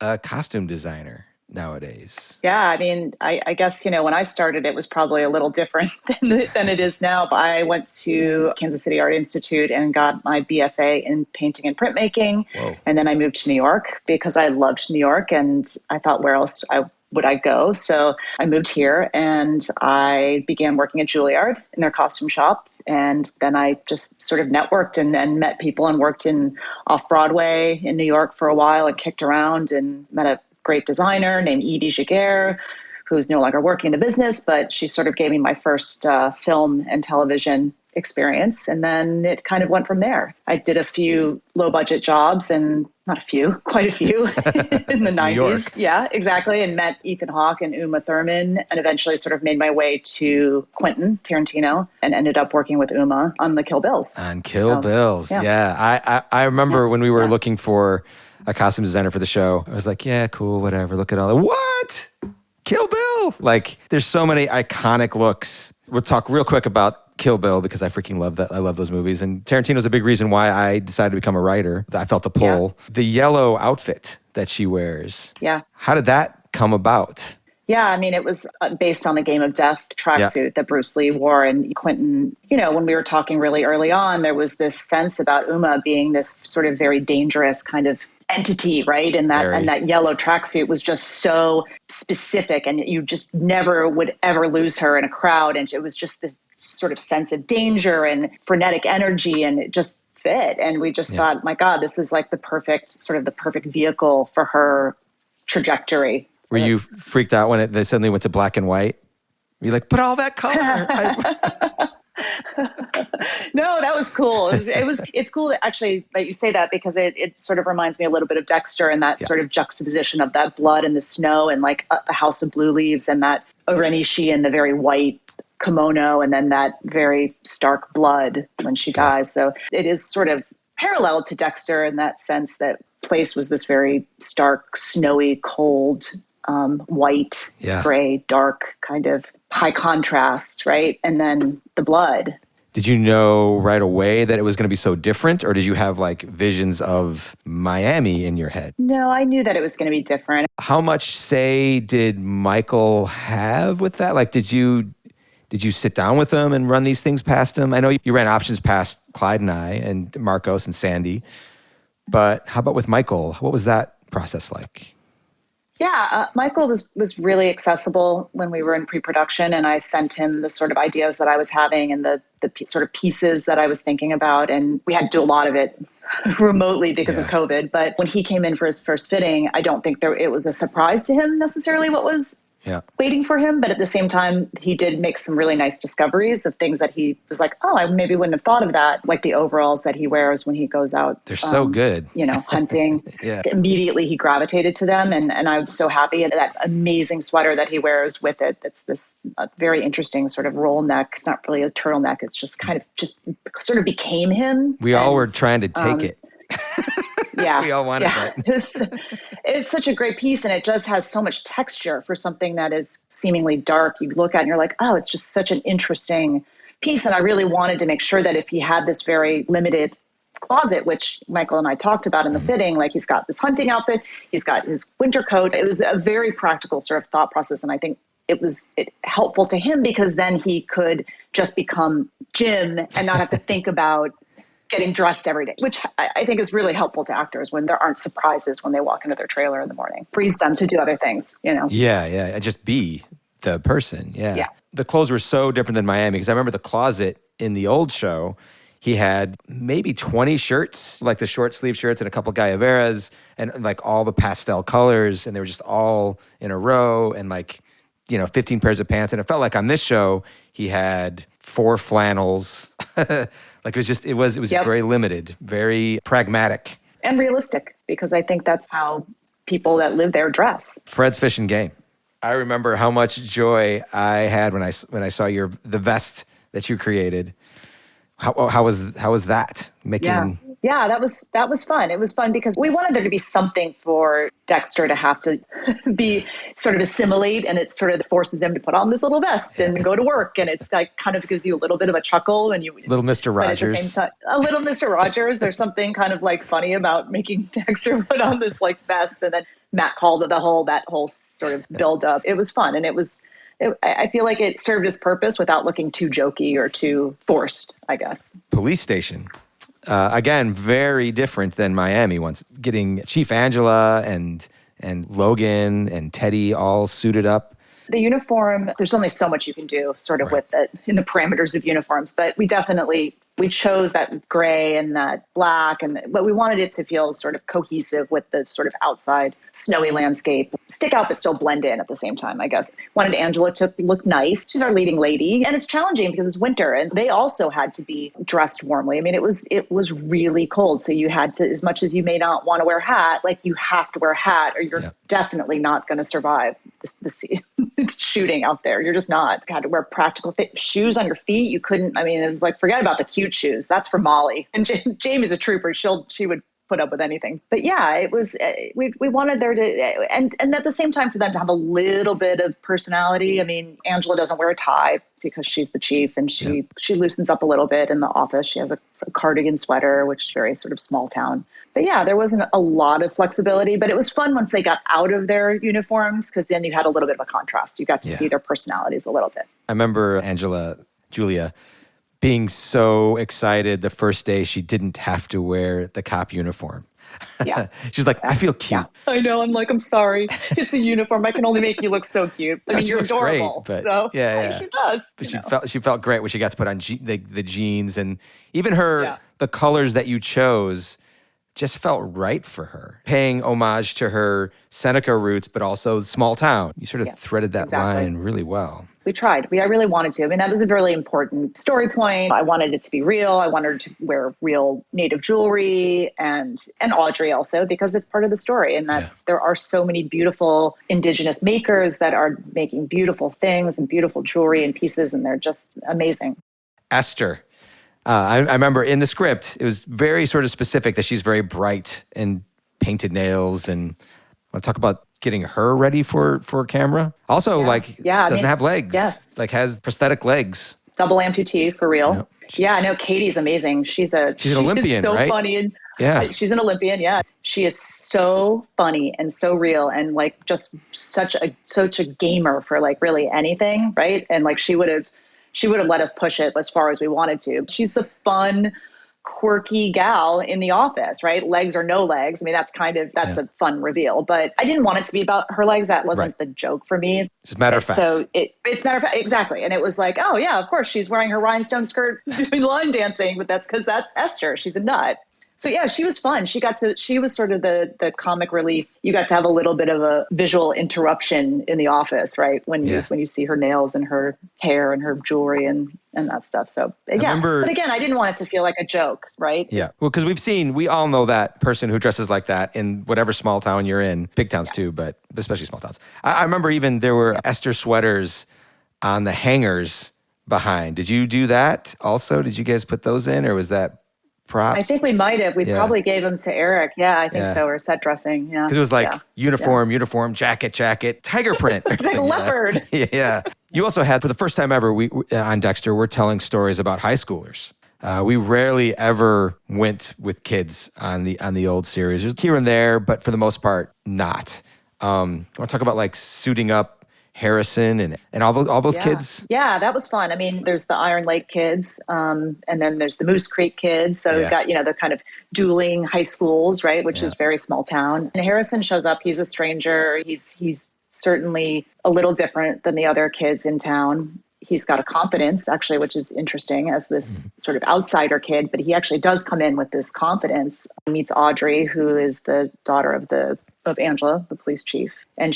a costume designer nowadays? Yeah, I mean, I guess, when I started, it was probably a little different than it is now. But I went to Kansas City Art Institute and got my BFA in painting and printmaking. Whoa. And then I moved to New York because I loved New York, and I thought, where else would I go? So I moved here and I began working at Juilliard in their costume shop. And then I just sort of networked and met people and worked in off-Broadway in New York for a while and kicked around and met a great designer named Edie Giguère, who's no longer working in the business, but she sort of gave me my first film and television experience. And then it kind of went from there. I did a few low budget jobs and not a few, quite a few in the 90s. Yeah, exactly. And met Ethan Hawke and Uma Thurman and eventually sort of made my way to Quentin Tarantino and ended up working with Uma on the Kill Bills. On Kill Bills. Yeah. I remember when we were looking for a costume designer for the show, I was like, yeah, cool, whatever. Look at all that. What? Kill Bill? Like, there's so many iconic looks. We'll talk real quick about Kill Bill because I freaking love that. I love those movies. And Tarantino's a big reason why I decided to become a writer. I felt the pull. Yeah. The yellow outfit that she wears. Yeah. How did that come about? Yeah, I mean, it was based on the Game of Death tracksuit that Bruce Lee wore. And Quentin, you know, when we were talking really early on, there was this sense about Uma being this sort of very dangerous kind of entity, right? And that yellow tracksuit was just so specific, and you just never would ever lose her in a crowd. And it was just this sort of sense of danger and frenetic energy, and it just fit. And we just thought, my God, this is like the perfect vehicle for her trajectory. Were you freaked out when they suddenly went to black and white? You're like, put all that color. No, that was cool. It's cool that actually that you say that, because it sort of reminds me a little bit of Dexter and that sort of juxtaposition of that blood and the snow and like the House of Blue Leaves and that Orenishi and the very white kimono and then that very stark blood when she dies. So it is sort of parallel to Dexter in that sense that place was this very stark, snowy, cold, white, gray, dark kind of high contrast, right? And then the blood. Did you know right away that it was going to be so different, or did you have like visions of Miami in your head? No, I knew that it was going to be different. How much say did Michael have with that? Like, did you sit down with him and run these things past him? I know you ran options past Clyde and I and Marcos and Sandy, but how about with Michael? What was that process like? Yeah, Michael was really accessible when we were in pre-production, and I sent him the sort of ideas that I was having and the sort of pieces that I was thinking about, and we had to do a lot of it remotely because of COVID. But when he came in for his first fitting, I don't think it was a surprise to him necessarily what was waiting for him. But at the same time, he did make some really nice discoveries of things that he was like, oh, I maybe wouldn't have thought of that. Like the overalls that he wears when he goes out. They're so good. You know, hunting. Immediately he gravitated to them. And I was so happy. And that amazing sweater that he wears with it. That's this very interesting sort of roll neck. It's not really a turtleneck. It's just kind of sort of became him. We all were trying to take it. Yeah. We all wanted that. It's such a great piece, and it just has so much texture for something that is seemingly dark. You look at it and you're like, oh, it's just such an interesting piece. And I really wanted to make sure that if he had this very limited closet, which Michael and I talked about in the fitting, like he's got this hunting outfit, he's got his winter coat. It was a very practical sort of thought process. And I think it was helpful to him because then he could just become Jim and not have to think about getting dressed every day, which I think is really helpful to actors when there aren't surprises when they walk into their trailer in the morning. Frees them to do other things, you know? Yeah. Just be the person. Yeah. The clothes were so different than Miami because I remember the closet in the old show, he had maybe 20 shirts, like the short sleeve shirts and a couple Galliveras and like all the pastel colors. And they were just all in a row and like, 15 pairs of pants. And it felt like on this show, he had 4 flannels. Like it was very limited, very pragmatic. And realistic, because I think that's how people that live there dress. Fred's Fish and Game. I remember how much joy I had when I saw the vest that you created. How was that? Yeah, that was fun. It was fun because we wanted there to be something for Dexter to have to be sort of assimilate, and it sort of forces him to put on this little vest and go to work, and it's like kind of gives you a little bit of a chuckle and little Mr. Rogers. At the same time, a little Mr. Rogers. There's something kind of like funny about making Dexter put on this like vest, and then Matt called it that whole sort of build up. It was fun, and I feel like it served its purpose without looking too jokey or too forced, I guess. Police station. Again, very different than Miami once. Getting Chief Angela and Logan and Teddy all suited up. The uniform, there's only so much you can do sort of with it in the parameters of uniforms, but we definitely We chose that gray and that black, but we wanted it to feel sort of cohesive with the sort of outside snowy landscape. Stick out, but still blend in at the same time, I guess. Wanted Angela to look nice. She's our leading lady. And it's challenging because it's winter, and they also had to be dressed warmly. I mean, it was really cold. So you had to, as much as you may not want to wear a hat, like you have to wear a hat or you're definitely not going to survive the shooting out there. You're just not. You had to wear practical shoes on your feet. You couldn't, I mean, it was like, forget about the cute shoes. That's for Molly. And Jamie's a trooper. She would put up with anything. But yeah, it was, we wanted there to, and at the same time for them to have a little bit of personality. I mean, Angela doesn't wear a tie because she's the chief, and she loosens up a little bit in the office. She has a cardigan sweater, which is very sort of small town. But yeah, there wasn't a lot of flexibility, but it was fun once they got out of their uniforms, because then you had a little bit of a contrast. You got to see their personalities a little bit. I remember Julia, being so excited the first day she didn't have to wear the cop uniform. Yeah. She's like, I feel cute. Yeah. I know. I'm like, I'm sorry. It's a uniform. I can only make you look so cute. I mean, you're adorable. Great, but so yeah. She does. But she felt great when she got to put on the jeans, and even the colors that you chose just felt right for her. Paying homage to her Seneca roots, but also small town. You sort of threaded that line really well. We tried. I really wanted to. I mean, that was a really important story point. I wanted it to be real. I wanted her to wear real native jewelry, and Audrey also, because it's part of the story. And there are so many beautiful indigenous makers that are making beautiful things and beautiful jewelry and pieces, and they're just amazing. Esther. I remember in the script, it was very sort of specific that she's very bright and painted nails. And I want to talk about getting her ready for camera. Also, doesn't have legs. Yes. Like has prosthetic legs. Double amputee for real. Yeah, no, Katie's amazing. She's an Olympian, so right? Funny. And, she's an Olympian. Yeah. She is so funny and so real, and like just such a gamer for like really anything. Right. And like she would have let us push it as far as we wanted to. She's the fun, quirky gal in the office, right? Legs or no legs. I mean, that's a fun reveal, but I didn't want it to be about her legs. That wasn't the joke for me. It's matter of fact. So it's matter of fact, exactly. And it was like, oh yeah, of course she's wearing her rhinestone skirt doing line dancing, but that's because that's Esther. She's a nut. So yeah, she was fun. She was sort of the comic relief. You got to have a little bit of a visual interruption in the office, right? When you see her nails and her hair and her jewelry and that stuff. So yeah, but again, I didn't want it to feel like a joke, right? Yeah, well, because we all know that person who dresses like that in whatever small town you're in, big towns too, but especially small towns. I remember even there were Esther sweaters on the hangers behind. Did you do that also? Did you guys put those in, or was that props? I think we might have. We probably gave them to Eric. Yeah, I think so. Or set dressing. Yeah. Because it was like uniform, jacket, tiger print. It's like a leopard. Yeah. You also had, for the first time ever, on Dexter, we're telling stories about high schoolers. We rarely ever went with kids on the old series. Just here and there, but for the most part, not. I want to talk about like suiting up Harrison and all those kids. Yeah, that was fun. I mean, there's the Iron Lake kids, and then there's the Moose Creek kids. So we've got, the kind of dueling high schools, right, which is very small town. And Harrison shows up. He's a stranger. He's certainly a little different than the other kids in town. He's got a confidence, actually, which is interesting as this sort of outsider kid, but he actually does come in with this confidence. He meets Audrey, who is the daughter of Angela, the police chief. And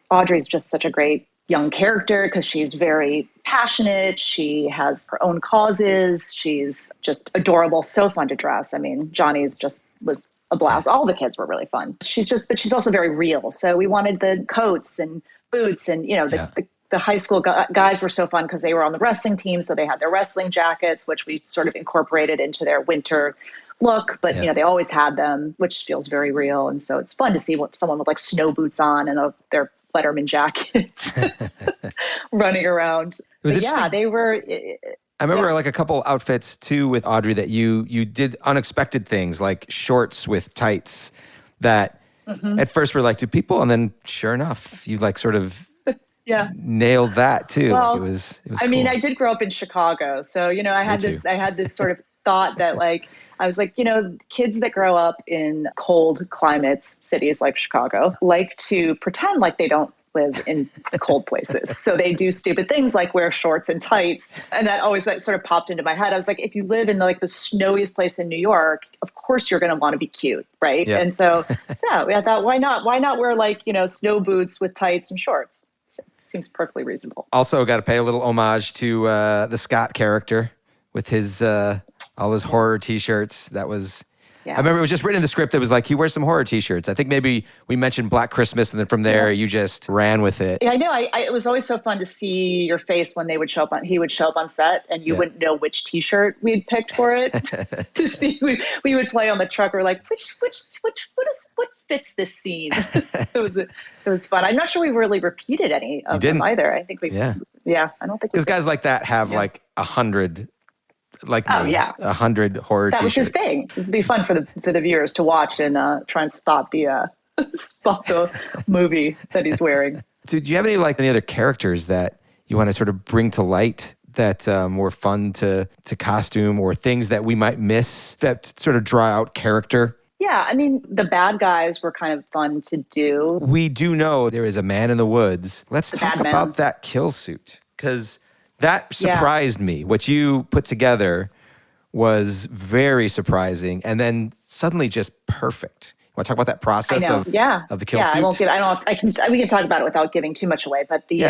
Audrey's just such a great young character because she's very passionate. She has her own causes. She's just adorable, so fun to dress. I mean, Johnny's was a blast. All the kids were really fun. But she's also very real. So we wanted the coats and boots and, the high school guys were so fun because they were on the wrestling team. So they had their wrestling jackets, which we sort of incorporated into their winter look, but they always had them, which feels very real. And so it's fun to see someone with like snow boots on and their Letterman jackets running around. They were. I remember like a couple outfits too with Audrey that you did unexpected things like shorts with tights that at first were like, do people? And then sure enough, you like sort of nailed that too. Well, like it was I mean, I did grow up in Chicago, so I had this sort of thought that like. I was like, kids that grow up in cold climates, cities like Chicago, like to pretend like they don't live in cold places. So they do stupid things like wear shorts and tights. And that sort of popped into my head. I was like, if you live in like the snowiest place in New York, of course you're going to want to be cute, right? Yep. And so, I thought, why not wear like, snow boots with tights and shorts? Seems perfectly reasonable. Also got to pay a little homage to the Scott character with his all his horror T-shirts. That was... Yeah. I remember it was just written in the script. It was like, he wears some horror T-shirts. I think maybe we mentioned Black Christmas, and then from there you just ran with it. Yeah, I know. It was always so fun to see your face when he would show up on set, and you wouldn't know which T-shirt we'd picked for it. To see, we would play on the truck. We're like, what fits this scene? It was fun. I'm not sure we really repeated any of them either. I think we. Yeah, I don't think because guys like that have like 100. Like 100 horror That T-shirts. Was his thing. It'd be fun for the viewers to watch and try and spot the movie that he's wearing. Do you have any other characters that you want to sort of bring to light that were fun to costume, or things that we might miss that sort of draw out character? Yeah, I mean, the bad guys were kind of fun to do. We do know there is a man in the woods. Let's talk about that kill suit, because that surprised me. What you put together was very surprising, and then suddenly just perfect. You want to talk about that process of the kill suit? We can talk about it without giving too much away, but the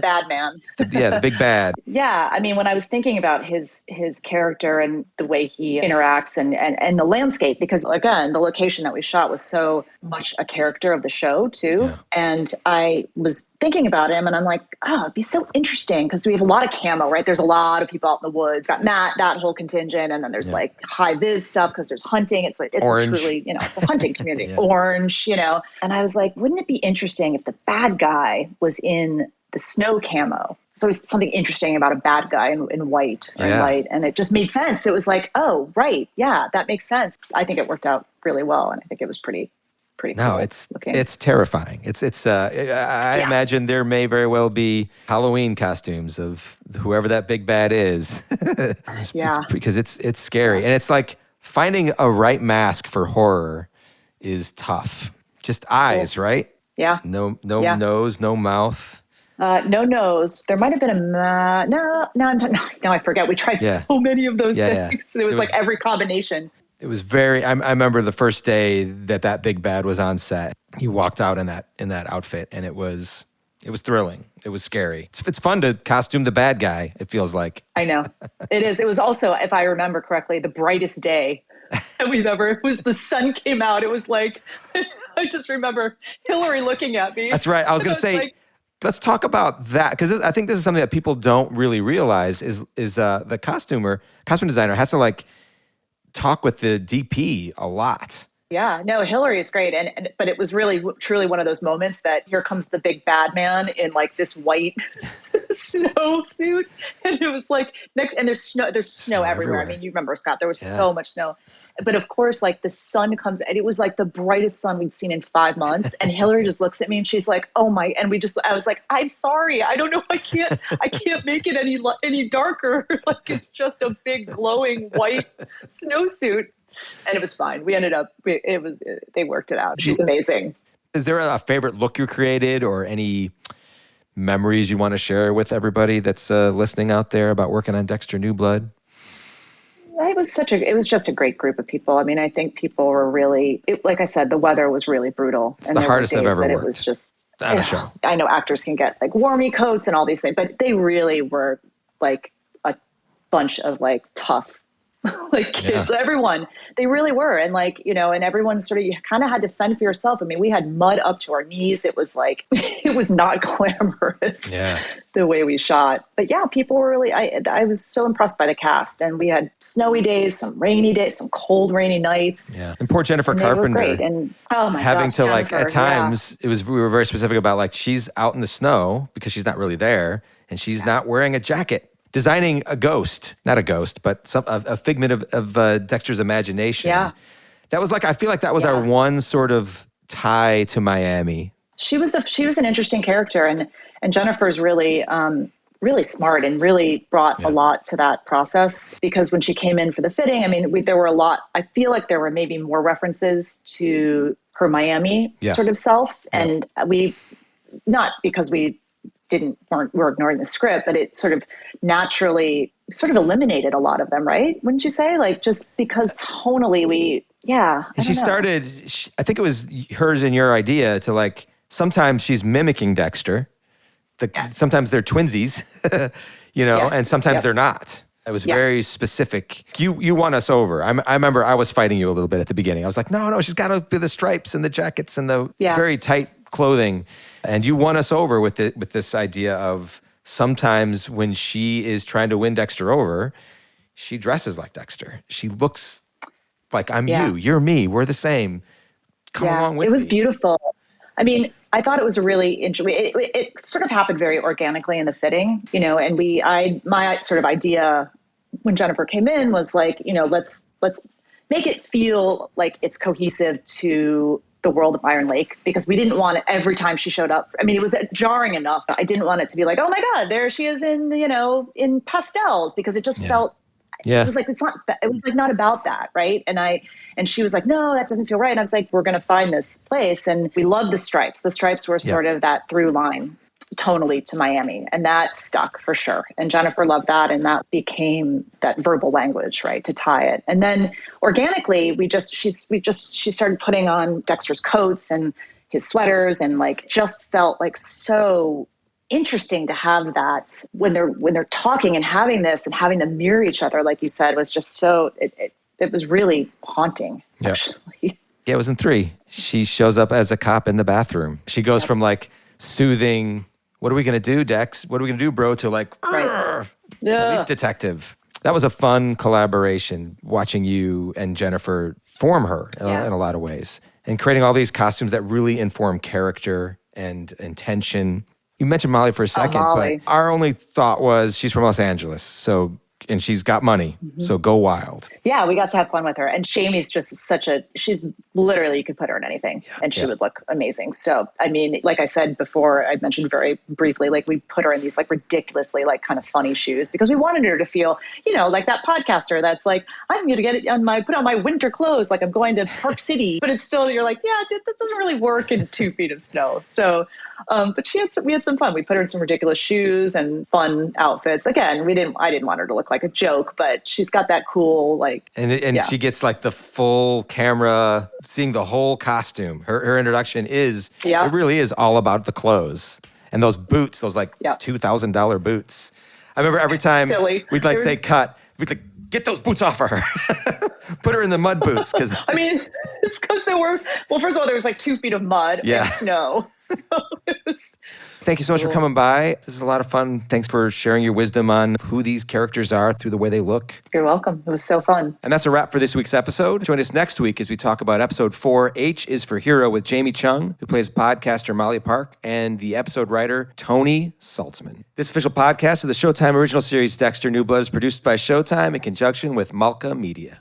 bad man. The big bad. Yeah, I mean, when I was thinking about his character and the way he interacts and the landscape, because again, the location that we shot was so much a character of the show too. Yeah. And I was thinking about him, and I'm like, it'd be so interesting because we have a lot of camo, right? There's a lot of people out in the woods. Got Matt, that whole contingent, and then there's like high vis stuff because there's hunting. It's truly, it's a hunting community. Orange, And I was like, wouldn't it be interesting if the bad guy was in the snow camo? There's always something interesting about a bad guy in white or light, and it just made sense. It was like, oh, right, yeah, that makes sense. I think it worked out really well, and I think it was pretty no, cool it's terrifying. I imagine there may very well be Halloween costumes of whoever that big bad is. Because it's scary. And it's like finding a right mask for horror is tough. Just eyes, right? Yeah. No nose, no mouth. No nose. There might have been no, I forget. We tried so many of those things. It was like every combination. It was I remember the first day that big bad was on set. He walked out in that outfit, and it was thrilling. It was scary. It's fun to costume the bad guy, it feels like. I know. It is. It was also, if I remember correctly, the brightest day that we've ever. It was the sun came out. It was like, I just remember Hillary looking at me. That's right. I was going to say, let's talk about that, because I think this is something that people don't really realize is the costume designer has to talk with the DP a lot. Yeah, no, Hillary is great. But it was really, truly one of those moments that here comes the big bad man in like this white snow suit. And it was like, and there's snow everywhere. I mean, you remember, Scott, there was so much snow. But of course, like the sun comes, and it was like the brightest sun we'd seen in 5 months. And Hillary just looks at me and she's like, "Oh my!" And I was like, "I'm sorry, I don't know, I can't make it any darker. Like it's just a big glowing white snowsuit." And it was fine. We ended up, they worked it out. She's amazing. Is there a favorite look you created, or any memories you want to share with everybody that's listening out there about working on Dexter New Blood? It was just a great group of people. I mean, I think people were really, like I said, the weather was really brutal. It's the hardest I've ever worked. It was just on a show. I know actors can get like warmy coats and all these things, but they really were like a bunch of like tough like kids, everyone, they really were. And like, and everyone sort of, you kind of had to fend for yourself. I mean, we had mud up to our knees. It was like, it was not glamorous the way we shot. But yeah, people were really, I was so impressed by the cast. And we had snowy days, some rainy days, some cold, rainy nights. Yeah. And poor Jennifer Carpenter. Great. And oh my having gosh, to Jennifer, at times, we were very specific about like, she's out in the snow because she's not really there. And she's not wearing a jacket. Designing a ghost, not a ghost, but a figment of Dexter's imagination. Yeah. That was like, I feel like that was our one sort of tie to Miami. She was an interesting character, and Jennifer's really, really smart and really brought a lot to that process, because when she came in for the fitting, I mean, there were a lot, I feel like there were maybe more references to her Miami sort of self. And we not because we were ignoring the script, but it sort of naturally sort of eliminated a lot of them, right? Wouldn't you say? Like, just because tonally And she started, I think it was hers and your idea to like, sometimes she's mimicking Dexter. Sometimes they're twinsies, and sometimes they're not. It was very specific. You won us over. I remember I was fighting you a little bit at the beginning. I was like, no, she's got to be the stripes and the jackets and the very tight clothing. And you won us over with this idea of sometimes when she is trying to win Dexter over, she dresses like Dexter. She looks like I'm you, you're me, we're the same. Come along with me. It was beautiful. I mean, I thought it was a really interesting, it sort of happened very organically in the fitting, and my sort of idea when Jennifer came in was like, let's make it feel like it's cohesive to the world of Iron Lake, because we didn't want it every time she showed up. I mean, it was jarring enough. I didn't want it to be like, oh my God, there she is in pastels, because it just felt, it was like, it was like not about that. Right. And she was like, no, that doesn't feel right. And I was like, we're going to find this place. And we loved the stripes. The stripes were sort of that through line tonally to Miami. And that stuck for sure. And Jennifer loved that. And that became that verbal language, right, to tie it. And then organically, she started putting on Dexter's coats and his sweaters, and like just felt like so interesting to have that when they're talking and having this and having them mirror each other, like you said, was just so, it was really haunting, actually. Yeah, it was in 3. She shows up as a cop in the bathroom. She goes from like soothing, what are we going to do, Dex? What are we going to do, bro? To like, police detective. That was a fun collaboration, watching you and Jennifer form her in a lot of ways, and creating all these costumes that really inform character and intention. You mentioned Molly for a second, but our only thought was she's from Los Angeles, and she's got money, so go wild. Yeah, we got to have fun with her. And Jamie's just she's literally, you could put her in anything and she would look amazing. So, I mean, like I said before, I mentioned very briefly, like we put her in these like ridiculously like kind of funny shoes, because we wanted her to feel, like that podcaster that's like, I'm going to put on my winter clothes, like I'm going to Park City, but it's still, you're like, that doesn't really work in 2 feet of snow. So, but we had some fun. We put her in some ridiculous shoes and fun outfits. Again, I didn't want her to look like a joke, but she's got that cool like, and she gets like the full camera, seeing the whole costume. Her introduction is it really is all about the clothes and those boots, those like $2,000 boots. I remember every time we'd like say cut, we'd like get those boots off of her, put her in the mud boots, because I mean, it's because first of all, there was like 2 feet of mud and snow. So it was. Thank you so much for coming by. This is a lot of fun. Thanks for sharing your wisdom on who these characters are through the way they look. You're welcome. It was so fun. And that's a wrap for this week's episode. Join us next week as we talk about episode 4, H is for Hero, with Jamie Chung, who plays podcaster Molly Park, and the episode writer Tony Saltzman. This official podcast of the Showtime original series Dexter New Blood is produced by Showtime in conjunction with Malka Media.